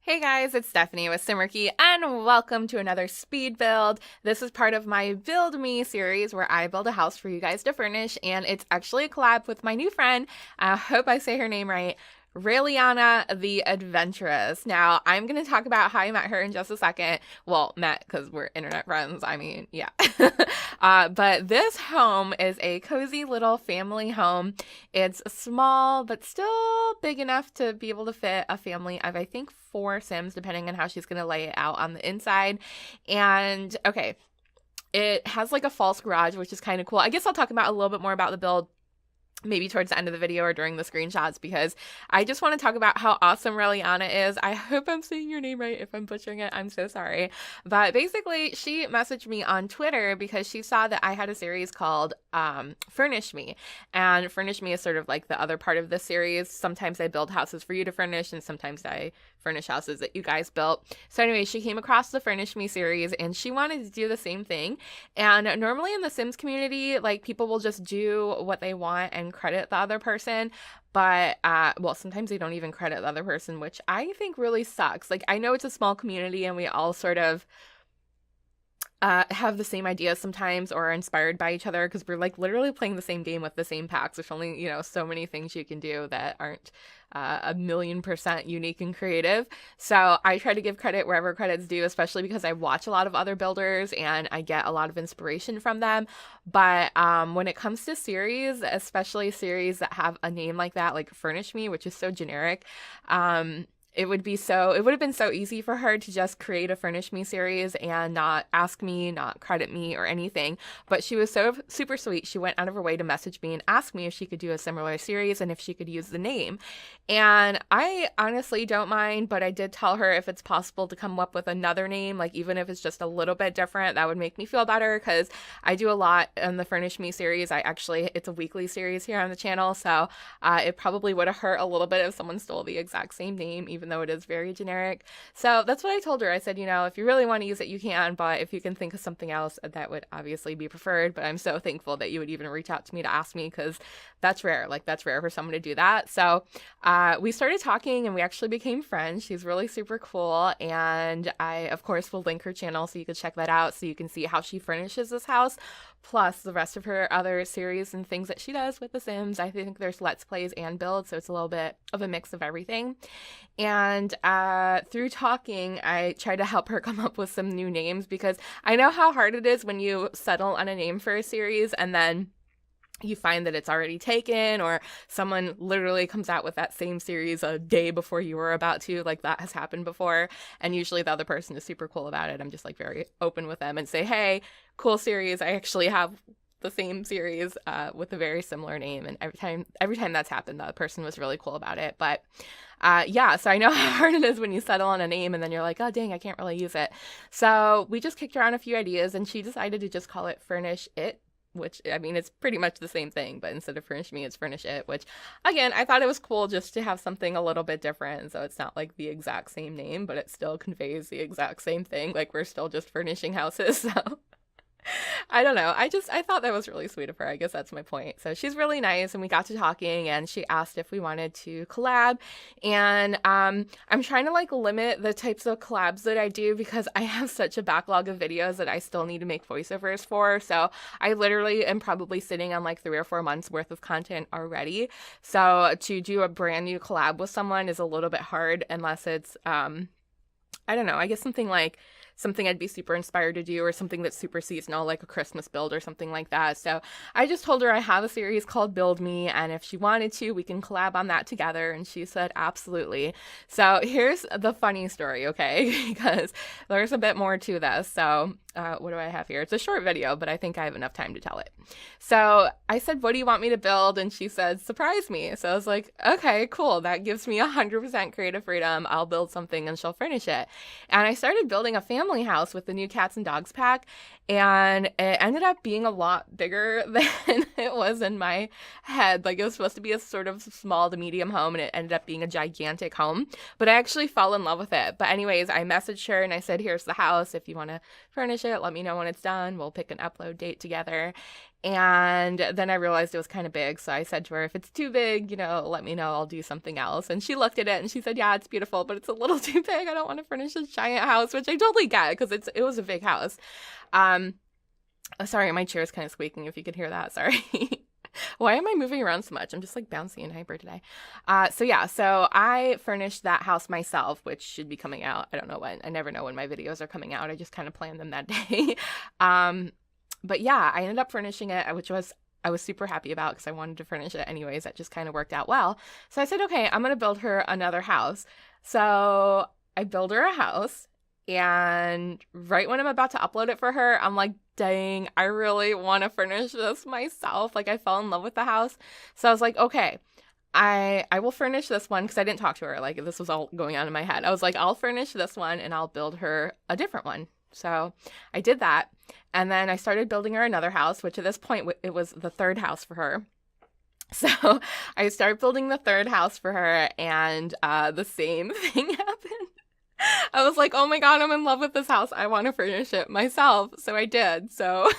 Hey guys, it's Stephanie with Simarchy, and welcome to another speed build. This is part of my Build Me series where I build a house for you guys to furnish, and it's actually a collab with my new friend. I hope I say her name right. Raeliana the Adventurous. Now, I'm going to talk about how I met her in just a second. Well, met because we're internet friends. I mean, yeah. But this home is a cozy little family home. It's small, but still big enough to be able to fit a family of, I think, 4 Sims, depending on how she's going to lay it out on the inside. And, okay, it has like a false garage, which is kind of cool. I guess I'll talk about a little bit more about the build maybe towards the end of the video or during the screenshots, because I just want to talk about how awesome Raeliana is. I hope I'm saying your name right. If I'm butchering it, I'm so sorry. But basically, she messaged me on Twitter because she saw that I had a series called Furnish Me. And Furnish Me is sort of like the other part of this series. Sometimes I build houses for you to furnish, and sometimes I furnish houses that you guys built. So anyway, she came across the Furnish Me series and she wanted to do the same thing. And normally in the Sims community, like, people will just do what they want and credit the other person. But, well, sometimes they don't even credit the other person, which I think really sucks. Like, I know it's a small community and we all sort of have the same ideas sometimes or are inspired by each other because we're like literally playing the same game with the same packs. There's only, so many things you can do that aren't 1,000,000% unique and creative. So I try to give credit wherever credit's due, especially because I watch a lot of other builders and I get a lot of inspiration from them. But when it comes to series, especially series that have a name like that, like Furnish Me, which is so generic, it would have been so easy for her to just create a Furnish Me series and not ask me, not credit me or anything. But she was so super sweet. She went out of her way to message me and ask me if she could do a similar series and if she could use the name. And I honestly don't mind, but I did tell her if it's possible to come up with another name, like even if it's just a little bit different, that would make me feel better because I do a lot in the Furnish Me series. It's a weekly series here on the channel. So it probably would have hurt a little bit if someone stole the exact same name, even though it is very generic. So that's what I told her. I said, if you really want to use it, you can, but if you can think of something else, that would obviously be preferred. But I'm so thankful that you would even reach out to me to ask me, because that's rare. Like, that's rare for someone to do that. So we started talking and we actually became friends. She's really super cool. And I, of course, will link her channel so you can check that out so you can see how she furnishes this house, plus the rest of her other series and things that she does with The Sims. I think there's Let's Plays and builds, so it's a little bit of a mix of everything. And through talking, I tried to help her come up with some new names, because I know how hard it is when you settle on a name for a series and then you find that it's already taken, or someone literally comes out with that same series a day before you were about to. Like, that has happened before, and usually the other person is super cool about it. I'm just like very open with them and say, hey, cool series, I actually have the same series with a very similar name. And every time that's happened, the person was really cool about it. But yeah, so I know how hard it is when you settle on a name and then you're like, oh dang, I can't really use it. So we just kicked around a few ideas and she decided to just call it Furnish It, which, I mean, it's pretty much the same thing, but instead of Furnish Me, it's Furnish It, which, again, I thought it was cool just to have something a little bit different. So it's not like the exact same name, but it still conveys the exact same thing. Like, we're still just furnishing houses. So I don't know. I thought that was really sweet of her. I guess that's my point. So she's really nice, and we got to talking and she asked if we wanted to collab. And I'm trying to like limit the types of collabs that I do because I have such a backlog of videos that I still need to make voiceovers for. So I literally am probably sitting on like 3 or 4 months worth of content already. So to do a brand new collab with someone is a little bit hard unless it's I don't know, I guess something I'd be super inspired to do, or something that's super seasonal, like a Christmas build or something like that. So I just told her I have a series called Build Me, and if she wanted to, we can collab on that together. And she said, absolutely. So here's the funny story, okay? Because there's a bit more to this. So what do I have here? It's a short video, but I think I have enough time to tell it. So I said, what do you want me to build? And she said, surprise me. So I was like, okay, cool. That gives me 100% creative freedom. I'll build something and she'll furnish it. And I started building a family house with the new cats and dogs pack. And it ended up being a lot bigger than it was in my head. Like, it was supposed to be a sort of small to medium home, and it ended up being a gigantic home. But I actually fell in love with it. But anyways, I messaged her and I said, here's the house. If you want to furnish it, let me know when it's done. We'll pick an upload date together. And then I realized it was kind of big. So I said to her, if it's too big, let me know. I'll do something else. And she looked at it and she said, yeah, it's beautiful, but it's a little too big. I don't want to furnish this giant house, which I totally get because it was a big house. Sorry, my chair is kind of squeaking if you could hear that. Sorry. Why am I moving around so much? I'm just like bouncy and hyper today. So I furnished that house myself, which should be coming out. I don't know when. I never know when my videos are coming out. I just kind of plan them that day. But yeah, I ended up furnishing it, which I was super happy about because I wanted to furnish it anyways. That just kind of worked out well. So I said, okay, I'm going to build her another house. So I build her a house. And right when I'm about to upload it for her, I'm like, dang, I really want to furnish this myself. Like, I fell in love with the house. So I was like, okay, I will furnish this one because I didn't talk to her. Like, this was all going on in my head. I was like, I'll furnish this one and I'll build her a different one. So I did that. And then I started building her another house, which at this point, it was the third house for her. So I started building the third house for her, and the same thing happened. I was like, oh my God, I'm in love with this house. I want to furnish it myself. So I did. So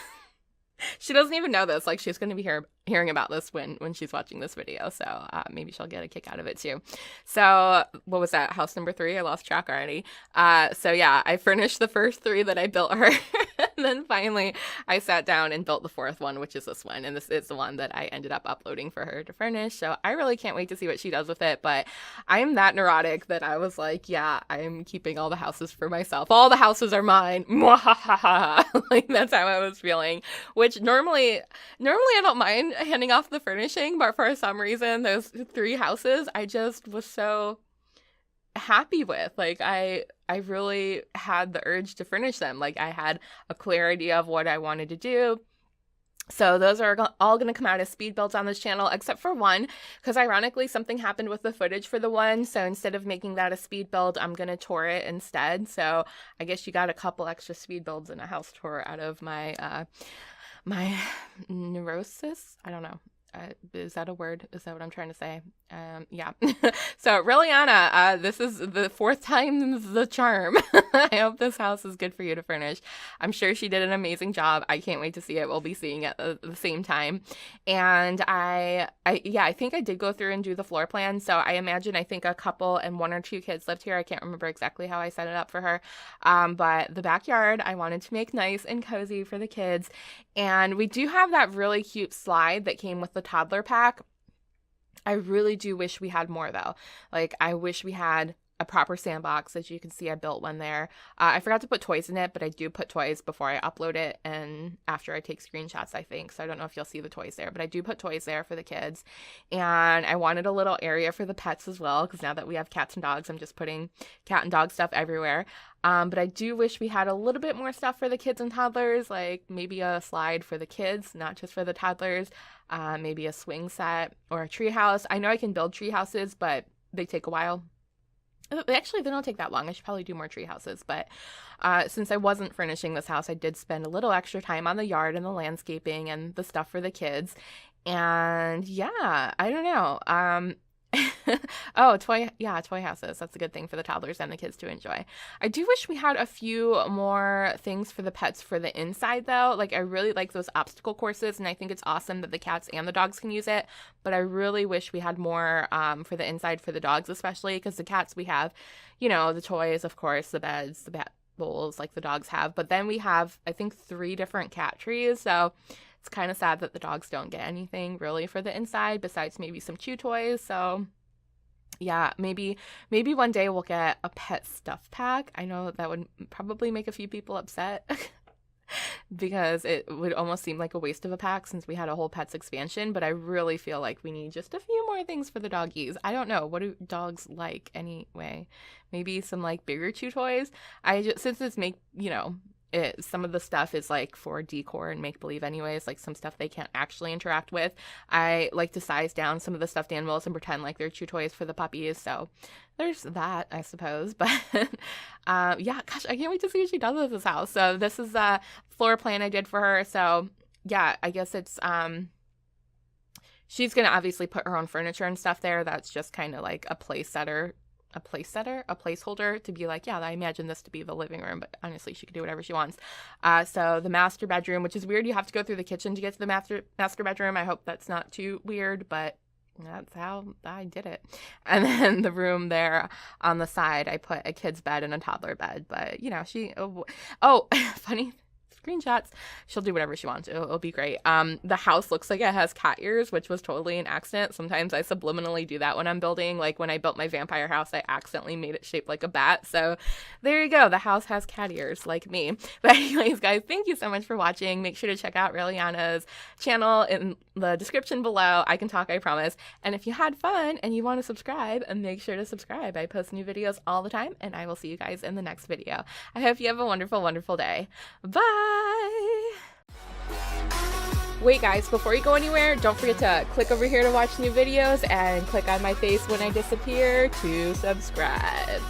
she doesn't even know this. Like, she's going to be hearing about this when she's watching this video. So maybe she'll get a kick out of it too. So what was that? House number 3? I lost track already. So yeah, I furnished the first 3 that I built her. And then finally I sat down and built the 4th one, which is this one. And this is the one that I ended up uploading for her to furnish. So I really can't wait to see what she does with it. But I am that neurotic that I was like, yeah, I'm keeping all the houses for myself. All the houses are mine. Like, that's how I was feeling, which normally I don't mind handing off the furnishing, but for some reason those 3 houses I just was so happy with. Like, I really had the urge to furnish them. Like, I had a clear idea of what I wanted to do. So those are all going to come out as speed builds on this channel, except for one, because ironically something happened with the footage for the one. So instead of making that a speed build, I'm going to tour it instead. So I guess you got a couple extra speed builds and a house tour out of my my neurosis. I don't know. Is that a word? Is that what I'm trying to say? Yeah. So Liliana, this is the 4th time's the charm. I hope this house is good for you to furnish. I'm sure she did an amazing job. I can't wait to see it. We'll be seeing it at the same time. And I think I did go through and do the floor plan. So I think a couple and 1 or 2 kids lived here. I can't remember exactly how I set it up for her. But the backyard, I wanted to make nice and cozy for the kids. And we do have that really cute slide that came with the toddler pack. I really do wish we had more though. Like, I wish we had a proper sandbox. As you can see, I built one there. I forgot to put toys in it, but I do put toys before I upload it and after I take screenshots, I think. So I don't know if you'll see the toys there, but I do put toys there for the kids. And I wanted a little area for the pets as well, because now that we have cats and dogs, I'm just putting cat and dog stuff everywhere. But I do wish we had a little bit more stuff for the kids and toddlers, like maybe a slide for the kids, not just for the toddlers, maybe a swing set or a tree house. I know I can build tree houses, but they take a while. Actually, they don't take that long. I should probably do more tree houses. But since I wasn't furnishing this house, I did spend a little extra time on the yard and the landscaping and the stuff for the kids. And yeah, I don't know. Oh, toy houses. That's a good thing for the toddlers and the kids to enjoy. I do wish we had a few more things for the pets for the inside though. Like, I really like those obstacle courses, and I think it's awesome that the cats and the dogs can use it, but I really wish we had more for the inside for the dogs, especially because the cats, we have, the toys, of course, the beds, the bat bowls like the dogs have, but then we have, I think, 3 different cat trees. So it's kind of sad that the dogs don't get anything really for the inside besides maybe some chew toys. So yeah, maybe one day we'll get a pet stuff pack. I know that would probably make a few people upset because it would almost seem like a waste of a pack since we had a whole pets expansion, but I really feel like we need just a few more things for the doggies. I don't know. What do dogs like anyway? Maybe some like bigger chew toys. Since it's some of the stuff is like for decor and make-believe anyways, like some stuff they can't actually interact with. I like to size down some of the stuffed animals and pretend like they're chew toys for the puppies. So there's that, I suppose. But yeah, gosh, I can't wait to see what she does with this house. So this is a floor plan I did for her. So yeah, I guess it's she's gonna obviously put her own furniture and stuff there. That's just kind of like a place setter a placeholder to be like, yeah, I imagine this to be the living room, but honestly, she could do whatever she wants. So the master bedroom, which is weird, you have to go through the kitchen to get to the master bedroom. I hope that's not too weird, but that's how I did it. And then the room there on the side, I put a kid's bed and a toddler bed, but you know, funny screenshots. She'll do whatever she wants. It'll be great. The house looks like it has cat ears, which was totally an accident. Sometimes I subliminally do that when I'm building. Like when I built my vampire house, I accidentally made it shaped like a bat. So there you go. The house has cat ears like me. But anyways, guys, thank you so much for watching. Make sure to check out Reliana's channel in the description below. I can talk, I promise. And if you had fun and you want to subscribe, make sure to subscribe. I post new videos all the time, and I will see you guys in the next video. I hope you have a wonderful, wonderful day. Bye! Wait guys, before you go anywhere, don't forget to click over here to watch new videos and click on my face when I disappear to subscribe.